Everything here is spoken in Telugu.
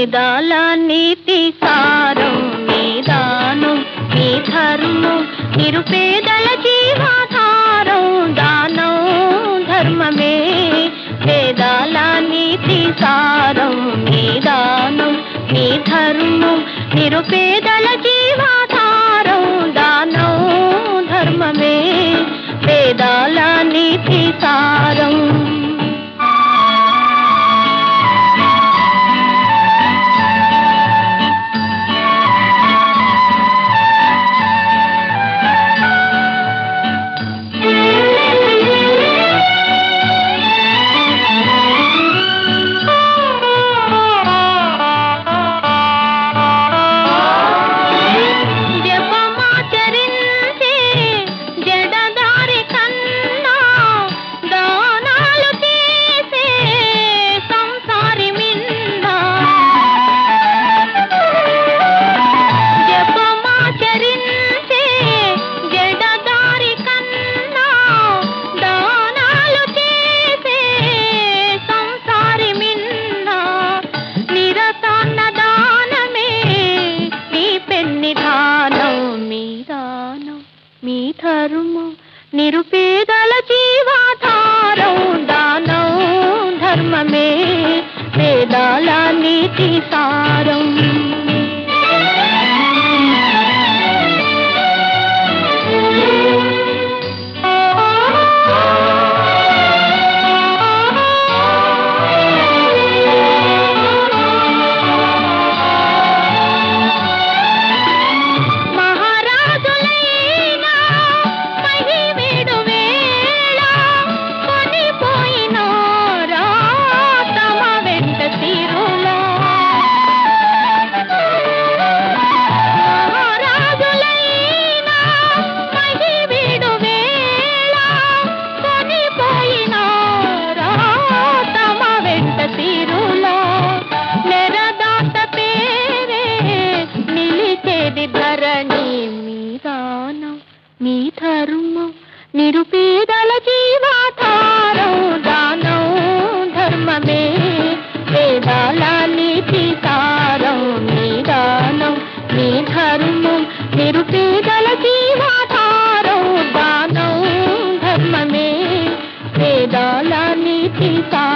వేదాల నీతి సారం నీ దానం నీ ధర్మం నిరుపేదల జీవాధారం దానం ధర్మమే వేదాల నీతి సారం నీ దానం నీ ధర్మం నిరుపేదల జీవాధారం దానం ధర్మమే వేదాల నీతి సారం మీ ధర్మం నిరుపేదల జీవాధారం దానం ధర్మమే వేదాల నీతి సారం మీ ధర్మం నిరుపేదల జీవాధారం దానం ధర్మమే వేదాల నీతి సారం మీ దానం మీ ధర్మం నిరుపేదల జీవాధారం దానం ధర్మమే వేదాల నీతి సారం